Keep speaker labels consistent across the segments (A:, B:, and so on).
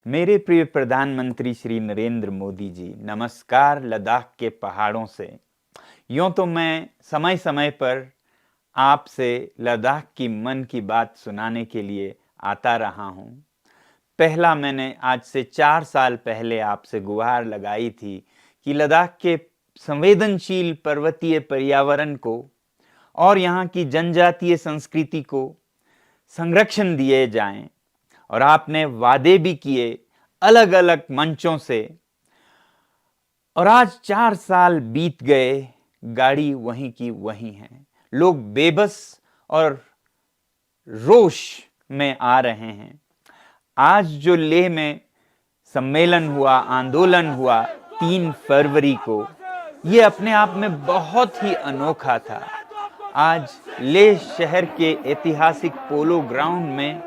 A: मेरे प्रिय प्रधानमंत्री श्री नरेंद्र मोदी जी, नमस्कार लद्दाख के पहाड़ों से। यूँ तो मैं समय समय पर आपसे लद्दाख की मन की बात सुनाने के लिए आता रहा हूँ। पहला मैंने आज से 4 साल पहले आपसे गुहार लगाई थी कि लद्दाख के संवेदनशील पर्वतीय पर्यावरण को और यहाँ की जनजातीय संस्कृति को संरक्षण दिए जाएं, और आपने वादे भी किए अलग अलग मंचों से। और आज 4 साल बीत गए, गाड़ी वहीं की वहीं है। लोग बेबस और रोष में आ रहे हैं। आज जो लेह में सम्मेलन हुआ, आंदोलन हुआ 3 फरवरी को, ये अपने आप में बहुत ही अनोखा था। आज लेह शहर के ऐतिहासिक पोलो ग्राउंड में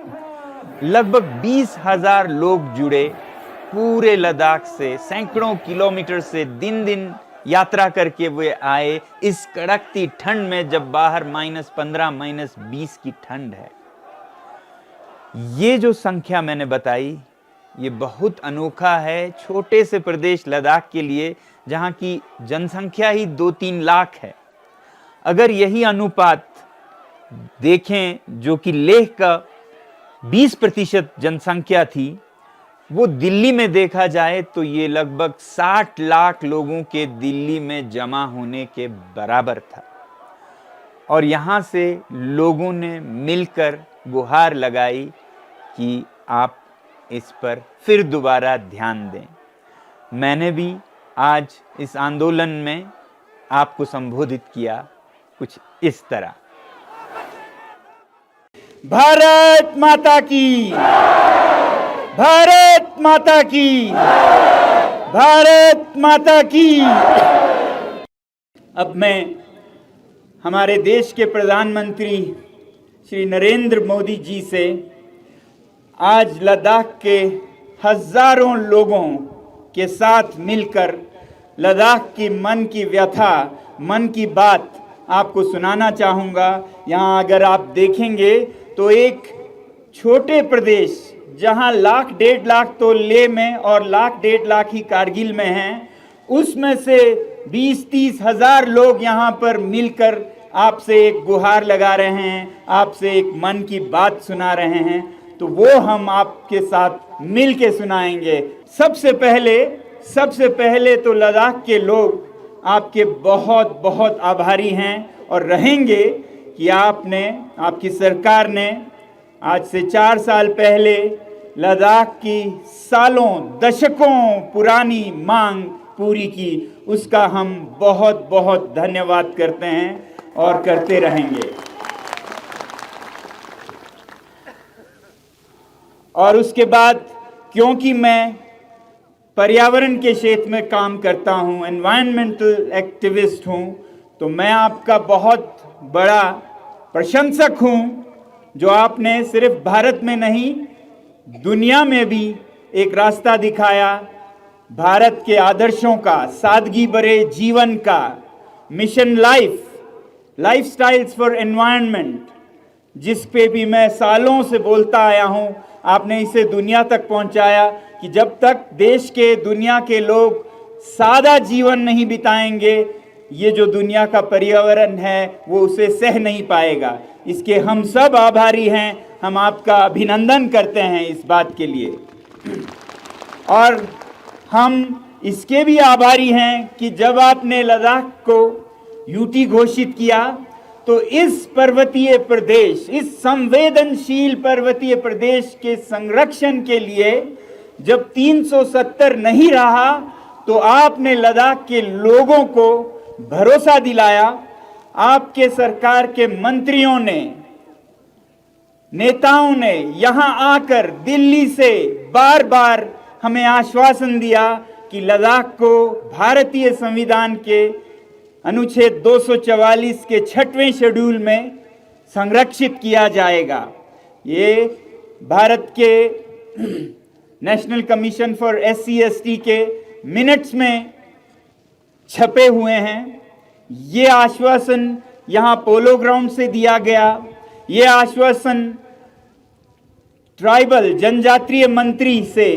A: लगभग 20,000 लोग जुड़े। पूरे लद्दाख से सैकड़ों किलोमीटर से दिन दिन यात्रा करके वे आए इस कड़कती ठंड में, जब बाहर -15 -20 की ठंड है। ये जो संख्या मैंने बताई, ये बहुत अनोखा है छोटे से प्रदेश लद्दाख के लिए, जहां की जनसंख्या ही 2-3 लाख है। अगर यही अनुपात देखें, जो कि लेह का 20% जनसंख्या थी, वो दिल्ली में देखा जाए तो ये लगभग 60 लाख लोगों के दिल्ली में जमा होने के बराबर था। और यहाँ से लोगों ने मिलकर गुहार लगाई कि आप इस पर फिर दोबारा ध्यान दें। मैंने भी आज इस आंदोलन में आपको संबोधित किया कुछ इस तरह। भारत माता की, भारत माता की, भारत माता की। अब मैं हमारे देश के प्रधानमंत्री श्री नरेंद्र मोदी जी से आज लद्दाख के हजारों लोगों के साथ मिलकर लद्दाख की मन की व्यथा, मन की बात आपको सुनाना चाहूँगा। यहाँ अगर आप देखेंगे तो एक छोटे प्रदेश, जहाँ 1,00,000-1,50,000 तो लेह में और 1,00,000-1,50,000 ही कारगिल में हैं, उसमें से 20-30 हज़ार लोग यहाँ पर मिलकर आपसे एक गुहार लगा रहे हैं, आपसे एक मन की बात सुना रहे हैं। तो वो हम आपके साथ मिल के सुनाएंगे। सबसे पहले तो लद्दाख के लोग आपके बहुत बहुत आभारी हैं और रहेंगे कि आपकी सरकार ने आज से 4 साल पहले लद्दाख की सालों दशकों पुरानी मांग पूरी की। उसका हम बहुत बहुत धन्यवाद करते हैं और करते रहेंगे। और उसके बाद, क्योंकि मैं पर्यावरण के क्षेत्र में काम करता हूँ, एनवायरमेंटल एक्टिविस्ट हूँ, तो मैं आपका बहुत बड़ा प्रशंसक हूँ, जो आपने सिर्फ भारत में नहीं दुनिया में भी एक रास्ता दिखाया भारत के आदर्शों का, सादगी भरे जीवन का, मिशन लाइफस्टाइल्स फॉर एनवायरनमेंट, जिस पे भी मैं सालों से बोलता आया हूँ। आपने इसे दुनिया तक पहुँचाया कि जब तक देश के, दुनिया के लोग सादा जीवन नहीं बिताएंगे, ये जो दुनिया का पर्यावरण है वो उसे सह नहीं पाएगा। इसके हम सब आभारी हैं। हम आपका अभिनंदन करते हैं इस बात के लिए। और हम इसके भी आभारी हैं कि जब आपने लद्दाख को यूटी घोषित किया, तो इस पर्वतीय प्रदेश, इस संवेदनशील पर्वतीय प्रदेश के संरक्षण के लिए जब 370 नहीं रहा, तो आपने लद्दाख के लोगों को भरोसा दिलाया। आपके सरकार के मंत्रियों ने, नेताओं ने यहाँ आकर दिल्ली से बार बार हमें आश्वासन दिया कि लद्दाख को भारतीय संविधान के अनुच्छेद 244 के 6वें शेड्यूल में संरक्षित किया जाएगा। ये भारत के नेशनल कमीशन फॉर SC/ST के मिनट्स में छपे हुए हैं। ये आश्वासन यहाँ पोलो ग्राउंड से दिया गया। ये आश्वासन ट्राइबल जनजातीय मंत्री से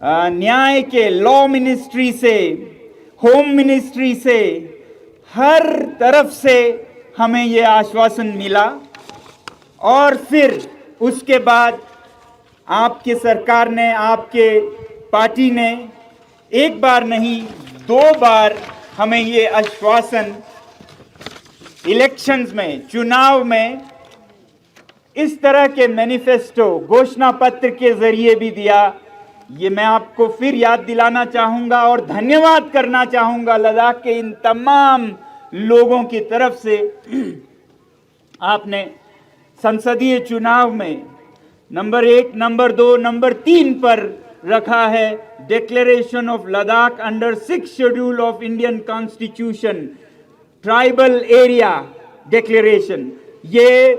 A: न्याय के लॉ मिनिस्ट्री से, होम मिनिस्ट्री से, हर तरफ से हमें ये आश्वासन मिला। और फिर उसके बाद आपके सरकार ने, आपके पार्टी ने एक बार नहीं 2 बार हमें ये आश्वासन इलेक्शंस में, चुनाव में इस तरह के मैनिफेस्टो, घोषणा पत्र के जरिए भी दिया। ये मैं आपको फिर याद दिलाना चाहूंगा और धन्यवाद करना चाहूंगा लद्दाख के इन तमाम लोगों की तरफ से। आपने संसदीय चुनाव में नंबर 1, नंबर 2, नंबर 3 पर रखा है declaration of Ladakh under 6 schedule of Indian constitution, tribal area declaration. ये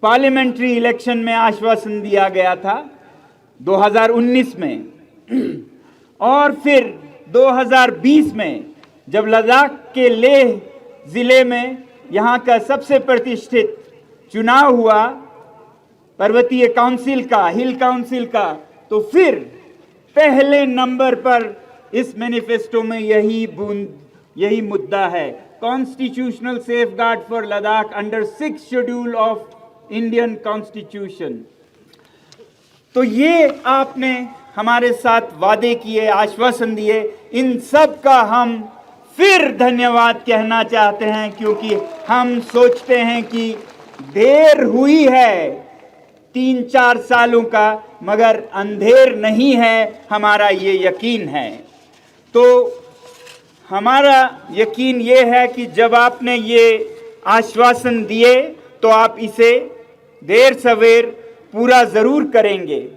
A: पार्लियामेंट्री इलेक्शन में आश्वासन दिया गया था 2019 में। और फिर 2020 में जब लद्दाख के लेह जिले में यहाँ का सबसे प्रतिष्ठित चुनाव हुआ पर्वतीय काउंसिल का, हिल काउंसिल का, तो फिर पहले नंबर पर इस मैनिफेस्टो में यही मुद्दा है, constitutional safeguard for Ladakh under 6 schedule of Indian constitution. तो ये आपने हमारे साथ वादे किए, आश्वासन दिए, इन सब का हम फिर धन्यवाद कहना चाहते हैं, क्योंकि हम सोचते हैं कि देर हुई है 3-4 सालों का, मगर अंधेर नहीं है, हमारा ये यकीन है। तो हमारा यकीन ये है कि जब आपने ये आश्वासन दिए तो आप इसे देर सवेर पूरा जरूर करेंगे।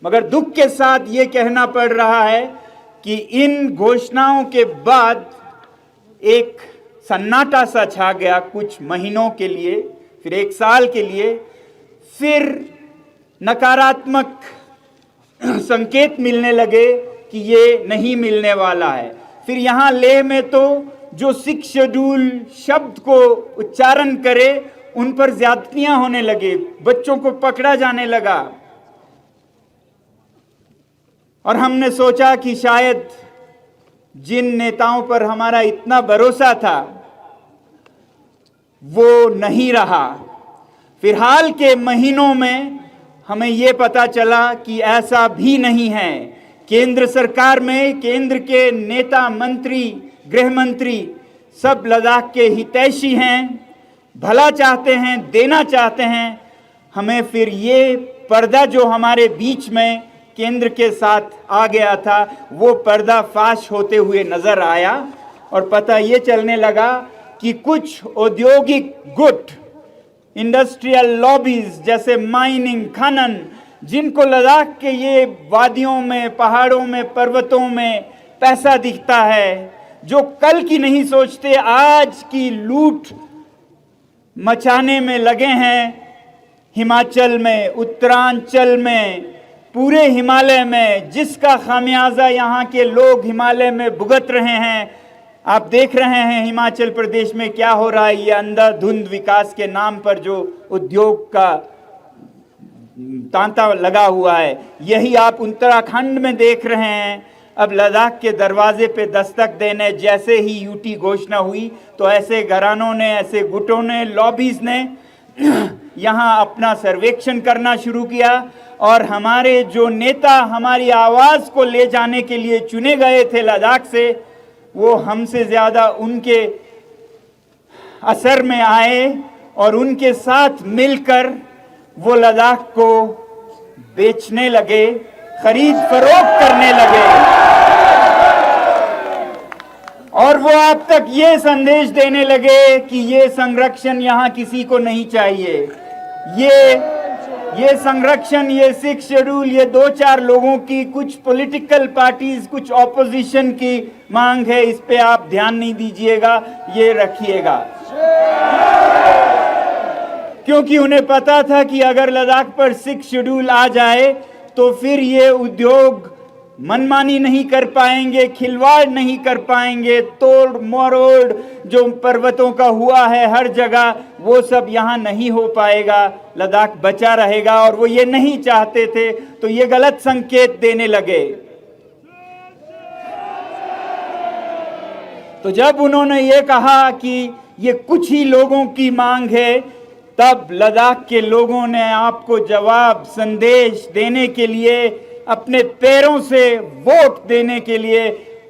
A: मगर दुख के साथ ये कहना पड़ रहा है कि इन घोषणाओं के बाद एक सन्नाटा सा छा गया कुछ महीनों के लिए, फिर 1 साल के लिए, फिर नकारात्मक संकेत मिलने लगे कि ये नहीं मिलने वाला है। फिर यहाँ लेह में तो जो 6 शेड्यूल शब्द को उच्चारण करे उन पर ज्यादतियां होने लगे, बच्चों को पकड़ा जाने लगा। और हमने सोचा कि शायद जिन नेताओं पर हमारा इतना भरोसा था वो नहीं रहा। फिर हाल के महीनों में हमें ये पता चला कि ऐसा भी नहीं है। केंद्र सरकार में केंद्र के नेता, मंत्री, गृह मंत्री सब लद्दाख के हितैषी हैं, भला चाहते हैं, देना चाहते हैं। हमें फिर ये पर्दा जो हमारे बीच में केंद्र के साथ आ गया था, वो पर्दा फाश होते हुए नजर आया और पता ये चलने लगा कि कुछ औद्योगिक गुट, इंडस्ट्रियल लॉबीज जैसे माइनिंग, खनन, जिनको लद्दाख के ये वादियों में, पहाड़ों में, पर्वतों में पैसा दिखता है, जो कल की नहीं सोचते, आज की लूट मचाने में लगे हैं। हिमाचल में, उत्तरांचल में, पूरे हिमालय में, जिसका खामियाजा यहाँ के लोग हिमालय में भुगत रहे हैं। आप देख रहे हैं हिमाचल प्रदेश में क्या हो रहा है। ये अंधाधुंध विकास के नाम पर जो उद्योग का तांता लगा हुआ है, यही आप उत्तराखंड में देख रहे हैं। अब लद्दाख के दरवाजे पे दस्तक देने जैसे ही यूटी घोषणा हुई तो ऐसे घरानों ने, ऐसे गुटों ने, लॉबीज ने यहाँ अपना सर्वेक्षण करना शुरू किया। और हमारे जो नेता हमारी आवाज़ को ले जाने के लिए चुने गए थे लद्दाख से, वो हमसे ज़्यादा उनके असर में आए और उनके साथ मिलकर वो लद्दाख को बेचने लगे, खरीद फरोख्त करने लगे। और वो आप तक ये संदेश देने लगे कि ये संरक्षण यहाँ किसी को नहीं चाहिए। ये संरक्षण, ये 6 शेड्यूल, ये 2-4 लोगों की, कुछ पॉलिटिकल पार्टीज, कुछ ऑपोजिशन की मांग है, इस पे आप ध्यान नहीं दीजिएगा, ये रखिएगा। क्योंकि उन्हें पता था कि अगर लद्दाख पर 6 शेड्यूल आ जाए तो फिर ये उद्योग मनमानी नहीं कर पाएंगे, खिलवाड़ नहीं कर पाएंगे, तोड़ मरोड़ जो पर्वतों का हुआ है हर जगह, वो सब यहाँ नहीं हो पाएगा। लद्दाख बचा रहेगा। और वो ये नहीं चाहते थे, तो ये गलत संकेत देने लगे। तो जब उन्होंने ये कहा कि ये कुछ ही लोगों की मांग है, तब लद्दाख के लोगों ने आपको जवाब संदेश देने के लिए, अपने पैरों से वोट देने के लिए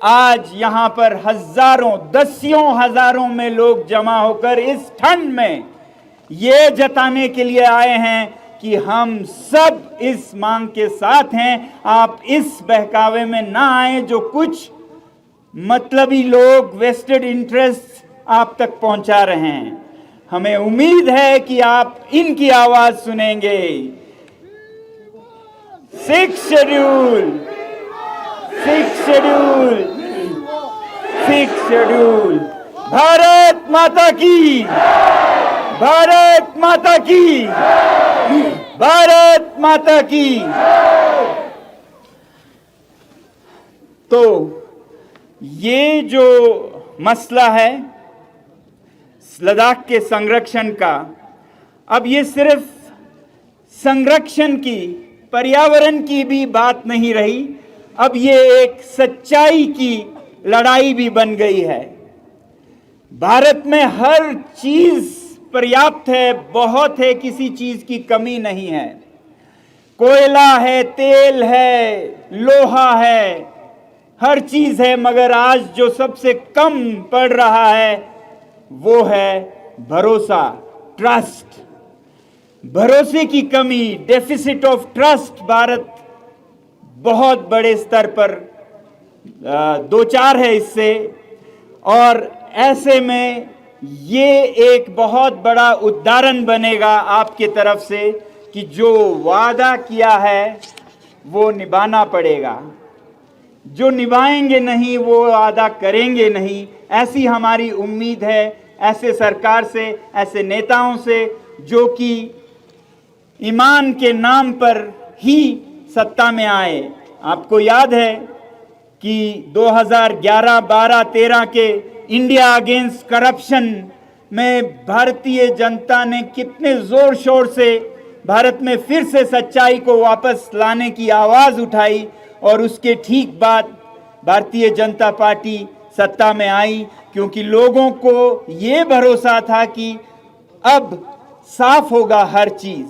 A: आज यहां पर हजारों, दसियों हजारों में लोग जमा होकर इस ठंड में ये जताने के लिए आए हैं कि हम सब इस मांग के साथ हैं। आप इस बहकावे में ना आए जो कुछ मतलबी लोग वेस्टेड इंटरेस्ट आप तक पहुंचा रहे हैं। हमें उम्मीद है कि आप इनकी आवाज सुनेंगे। 6 शेड्यूल, 6 शेड्यूल, 6 शेड्यूल। भारत माता की, भारत माता की, भारत माता की। तो ये जो मसला है लद्दाख के संरक्षण का, अब ये सिर्फ संरक्षण की, पर्यावरण की भी बात नहीं रही, अब ये एक सच्चाई की लड़ाई भी बन गई है। भारत में हर चीज पर्याप्त है, बहुत है, किसी चीज की कमी नहीं है। कोयला है, तेल है, लोहा है, हर चीज है, मगर आज जो सबसे कम पड़ रहा है वो है भरोसा, ट्रस्ट। भरोसे की कमी, डेफिसिट ऑफ ट्रस्ट भारत बहुत बड़े स्तर पर दो चार है इससे। और ऐसे में ये एक बहुत बड़ा उदाहरण बनेगा आपके तरफ से कि जो वादा किया है वो निभाना पड़ेगा। जो निभाएंगे नहीं वो वादा करेंगे नहीं, ऐसी हमारी उम्मीद है ऐसे सरकार से, ऐसे नेताओं से जो कि ईमान के नाम पर ही सत्ता में आए। आपको याद है कि 2011, 12, 13 के इंडिया अगेंस्ट करप्शन में भारतीय जनता ने कितने जोर शोर से भारत में फिर से सच्चाई को वापस लाने की आवाज उठाई, और उसके ठीक बाद भारतीय जनता पार्टी सत्ता में आई, क्योंकि लोगों को ये भरोसा था कि अब साफ होगा हर चीज।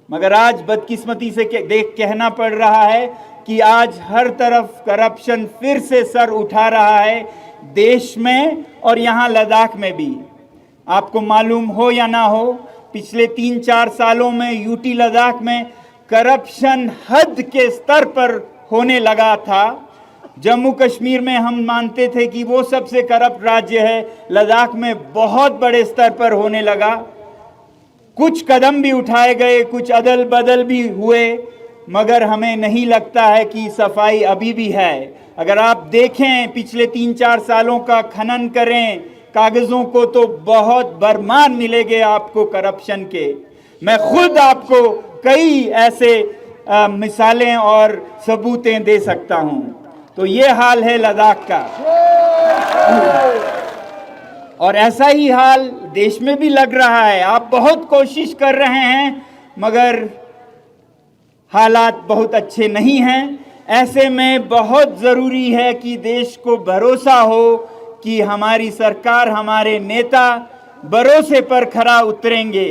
A: मगर आज बदकिस्मती से देख कहना पड़ रहा है कि आज हर तरफ करप्शन फिर से सर उठा रहा है देश में और यहाँ लद्दाख में भी। आपको मालूम हो या ना हो, पिछले 3-4 सालों में यूटी लद्दाख में करप्शन हद के स्तर पर होने लगा था। जम्मू कश्मीर में हम मानते थे कि वो सबसे करप्ट राज्य है, लद्दाख में बहुत बड़े स्तर पर होने लगा। कुछ कदम भी उठाए गए, कुछ अदल बदल भी हुए, मगर हमें नहीं लगता है कि सफाई अभी भी है। अगर आप देखें पिछले 3-4 सालों का खनन करें कागजों को, तो बहुत बरमान मिलेंगे आपको करप्शन के। मैं खुद आपको कई ऐसे मिसालें और सबूतें दे सकता हूं। तो ये हाल है लद्दाख का, और ऐसा ही हाल देश में भी लग रहा है। आप बहुत कोशिश कर रहे हैं मगर हालात बहुत अच्छे नहीं हैं। ऐसे में बहुत ज़रूरी है कि देश को भरोसा हो कि हमारी सरकार, हमारे नेता भरोसे पर खरा उतरेंगे।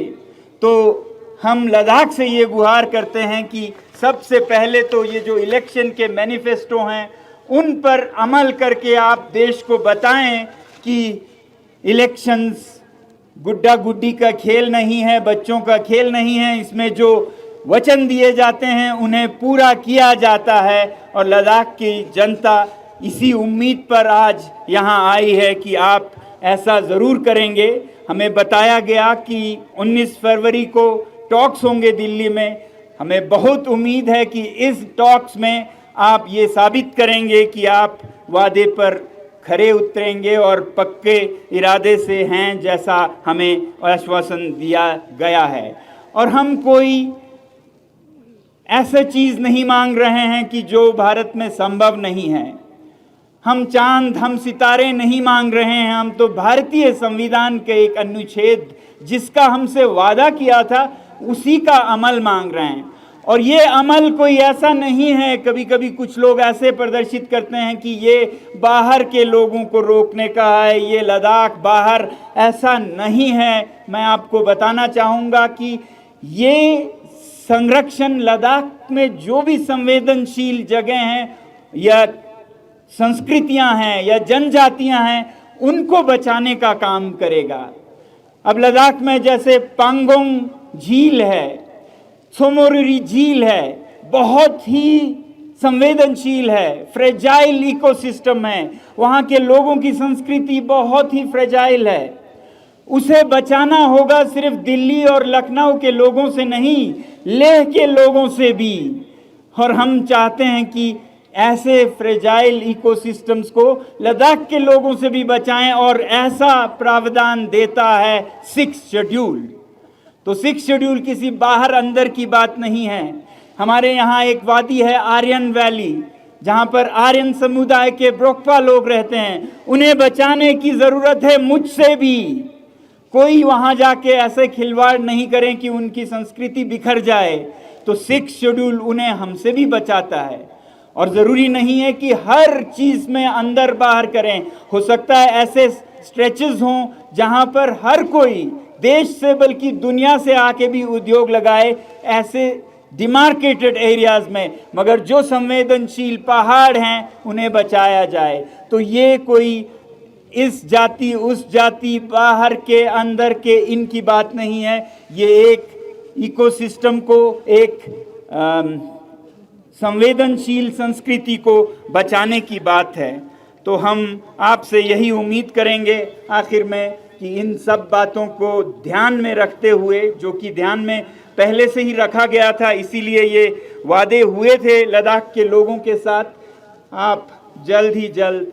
A: तो हम लद्दाख से ये गुहार करते हैं कि सबसे पहले तो ये जो इलेक्शन के मैनिफेस्टो हैं उन पर अमल करके आप देश को बताएं कि इलेक्शंस गुड्डा गुड्डी का खेल नहीं है, बच्चों का खेल नहीं है। इसमें जो वचन दिए जाते हैं उन्हें पूरा किया जाता है, और लद्दाख की जनता इसी उम्मीद पर आज यहाँ आई है कि आप ऐसा ज़रूर करेंगे। हमें बताया गया कि 19 फरवरी को टॉक्स होंगे दिल्ली में। हमें बहुत उम्मीद है कि इस टॉक्स में आप ये साबित करेंगे कि आप वादे पर खरे उतरेंगे और पक्के इरादे से हैं, जैसा हमें आश्वासन दिया गया है। और हम कोई ऐसा चीज नहीं मांग रहे हैं कि जो भारत में संभव नहीं है। हम चांद, हम सितारे नहीं मांग रहे हैं, हम तो भारतीय संविधान के एक अनुच्छेद जिसका हमसे वादा किया था उसी का अमल मांग रहे हैं। और ये अमल कोई ऐसा नहीं है, कभी कभी कुछ लोग ऐसे प्रदर्शित करते हैं कि ये बाहर के लोगों को रोकने का है, ये लद्दाख बाहर, ऐसा नहीं है। मैं आपको बताना चाहूँगा कि ये संरक्षण लद्दाख में जो भी संवेदनशील जगह हैं या संस्कृतियां हैं या जनजातियां हैं उनको बचाने का काम करेगा। अब लद्दाख में जैसे पांगोंग झील है, सोमोरिरी झील है, बहुत ही संवेदनशील है, फ्रेजाइल इकोसिस्टम है, वहाँ के लोगों की संस्कृति बहुत ही फ्रेजाइल है। उसे बचाना होगा सिर्फ दिल्ली और लखनऊ के लोगों से नहीं, लेह के लोगों से भी। और हम चाहते हैं कि ऐसे फ्रेजाइल इकोसिस्टम्स को लद्दाख के लोगों से भी बचाएं, और ऐसा प्रावधान देता है 6th शेड्यूल। तो 6th शेड्यूल किसी बाहर अंदर की बात नहीं है। हमारे यहाँ एक वादी है आर्यन वैली, जहाँ पर आर्यन समुदाय के ब्रोकपा लोग रहते हैं, उन्हें बचाने की जरूरत है मुझसे भी। कोई वहाँ जाके ऐसे खिलवाड़ नहीं करें कि उनकी संस्कृति बिखर जाए। तो 6th शेड्यूल उन्हें हमसे भी बचाता है। और ज़रूरी नहीं है कि हर चीज़ में अंदर बाहर करें, हो सकता है ऐसे स्ट्रेचेस हों जहां पर हर कोई देश से बल्कि दुनिया से आके भी उद्योग लगाए, ऐसे डिमार्केटेड एरियाज में, मगर जो संवेदनशील पहाड़ हैं उन्हें बचाया जाए। तो ये कोई इस जाति उस जाति, बाहर के अंदर के, इनकी बात नहीं है। ये एक इकोसिस्टम को, एक संवेदनशील संस्कृति को बचाने की बात है। तो हम आपसे यही उम्मीद करेंगे आखिर में कि इन सब बातों को ध्यान में रखते हुए, जो कि ध्यान में पहले से ही रखा गया था, इसीलिए ये वादे हुए थे लद्दाख के लोगों के साथ, आप जल्द ही जल्द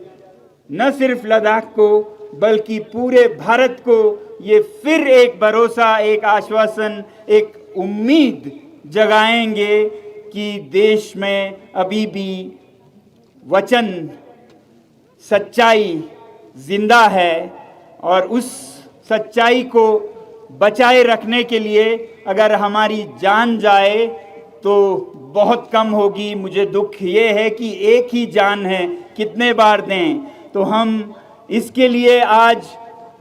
A: न सिर्फ लद्दाख को बल्कि पूरे भारत को ये फिर एक भरोसा, एक आश्वासन, एक उम्मीद जगाएंगे कि देश में अभी भी वचन, सच्चाई जिंदा है। और उस सच्चाई को बचाए रखने के लिए अगर हमारी जान जाए तो बहुत कम होगी। मुझे दुख ये है कि एक ही जान है, कितने बार दें। तो हम इसके लिए आज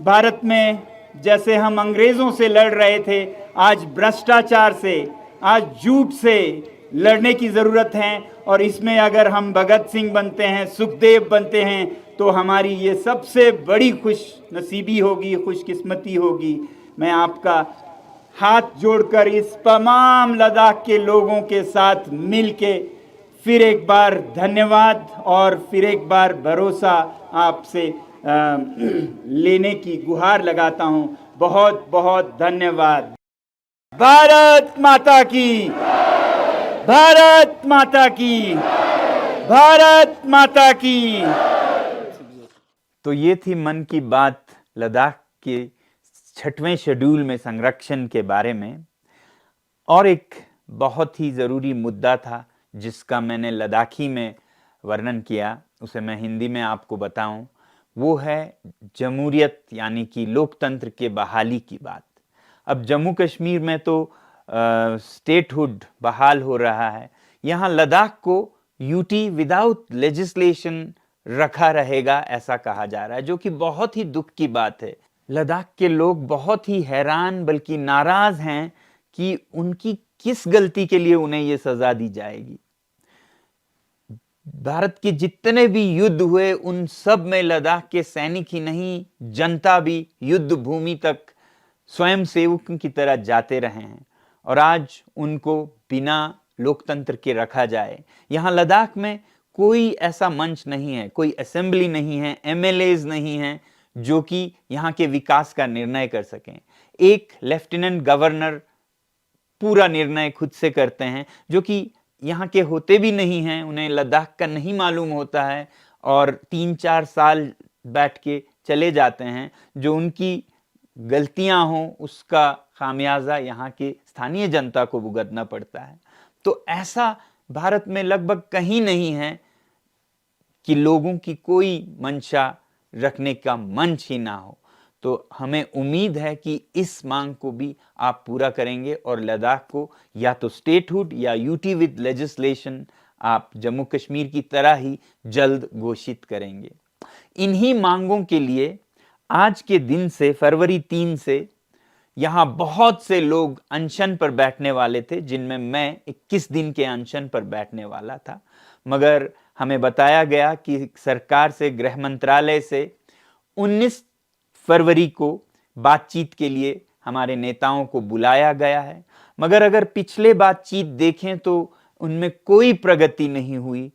A: भारत में जैसे हम अंग्रेज़ों से लड़ रहे थे, आज भ्रष्टाचार से, आज झूठ से लड़ने की ज़रूरत है। और इसमें अगर हम भगत सिंह बनते हैं, सुखदेव बनते हैं, तो हमारी ये सबसे बड़ी खुश नसीबी होगी, खुशकिस्मती होगी। मैं आपका हाथ जोड़कर इस तमाम लद्दाख के लोगों के साथ मिलके फिर एक बार धन्यवाद और फिर एक बार भरोसा आपसे लेने की गुहार लगाता हूं। बहुत बहुत धन्यवाद। भारत माता की, भारत माता की, भारत माता की। तो ये थी मन की बात लद्दाख के 6वें शेड्यूल में संरक्षण के बारे में। और एक बहुत ही ज़रूरी मुद्दा था जिसका मैंने लद्दाखी में वर्णन किया, उसे मैं हिंदी में आपको बताऊं। वो है जमहूरियत यानी कि लोकतंत्र के बहाली की बात। अब जम्मू कश्मीर में तो स्टेटहुड बहाल हो रहा है, यहाँ लद्दाख को यूटी विदाउट लेजिस्लेशन रखा रहेगा ऐसा कहा जा रहा है, जो कि बहुत ही दुख की बात है। लद्दाख के लोग बहुत ही हैरान बल्कि नाराज हैं कि उनकी किस गलती के लिए उन्हें ये सजा दी जाएगी। भारत के जितने भी युद्ध हुए उन सब में लद्दाख के सैनिक ही नहीं, जनता भी युद्ध भूमि तक स्वयं सेवकों की तरह जाते रहे हैं। और आज उनको बिना लोकतंत्र के रखा जाए। यहाँ लद्दाख में कोई ऐसा मंच नहीं है, कोई असेंबली नहीं है, एमएलएज नहीं है जो कि यहाँ के विकास का निर्णय कर सकें। एक लेफ्टिनेंट गवर्नर पूरा निर्णय खुद से करते हैं, जो कि यहाँ के होते भी नहीं हैं, उन्हें लद्दाख का नहीं मालूम होता है और 3-4 साल बैठ के चले जाते हैं। जो उनकी गलतियां हों उसका खामियाजा यहाँ के स्थानीय जनता को भुगतना पड़ता है। तो ऐसा भारत में लगभग कहीं नहीं है कि लोगों की कोई मंशा रखने का मंच ही ना हो। तो हमें उम्मीद है कि इस मांग को भी आप पूरा करेंगे और लद्दाख को या तो स्टेटहुड या यूटी विद लेजिस्लेशन आप जम्मू कश्मीर की तरह ही जल्द घोषित करेंगे। इन्हीं मांगों के लिए आज के दिन से फरवरी 3 से यहाँ बहुत से लोग अनशन पर बैठने वाले थे, जिनमें मैं 21 दिन के अनशन पर बैठने वाला था, मगर हमें बताया गया कि सरकार से, गृह मंत्रालय से 19 फरवरी को बातचीत के लिए हमारे नेताओं को बुलाया गया है। मगर अगर पिछले बातचीत देखें तो उनमें कोई प्रगति नहीं हुई,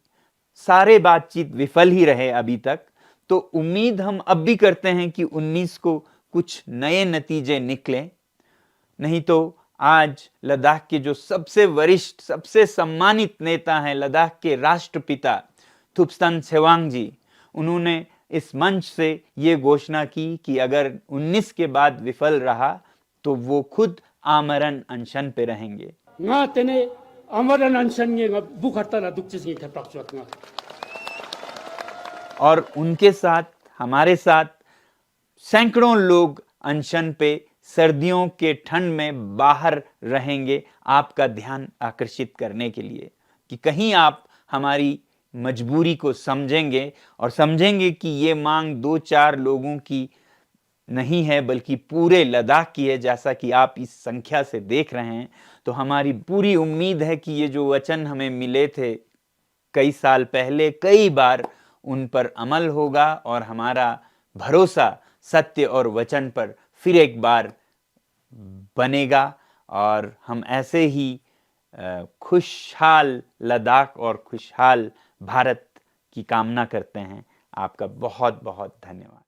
A: सारे बातचीत विफल ही रहे अभी तक। तो उम्मीद हम अब भी करते हैं कि 19 को कुछ नए नतीजे निकलें, नहीं तो आज लद्दाख के जो सबसे वरिष्ठ, सबसे सम्मानित नेता हैं, लद्दाख के राष्ट्रपिता थुप्स्तान छेवांग जी, उन्होंने इस मंच से ये घोषणा की कि अगर 19 के बाद विफल रहा तो वो खुद आमरण अनशन पे रहेंगे। और उनके साथ, हमारे साथ सैकड़ों लोग अनशन पे सर्दियों के ठंड में बाहर रहेंगे, आपका ध्यान आकर्षित करने के लिए कि कहीं आप हमारी मजबूरी को समझेंगे और समझेंगे कि ये मांग 2-4 लोगों की नहीं है बल्कि पूरे लद्दाख की है, जैसा कि आप इस संख्या से देख रहे हैं। तो हमारी पूरी उम्मीद है कि ये जो वचन हमें मिले थे कई साल पहले, कई बार उन पर अमल होगा और हमारा भरोसा सत्य और वचन पर फिर एक बार बनेगा और हम ऐसे ही खुशहाल लद्दाख और खुशहाल भारत की कामना करते हैं। आपका बहुत बहुत धन्यवाद।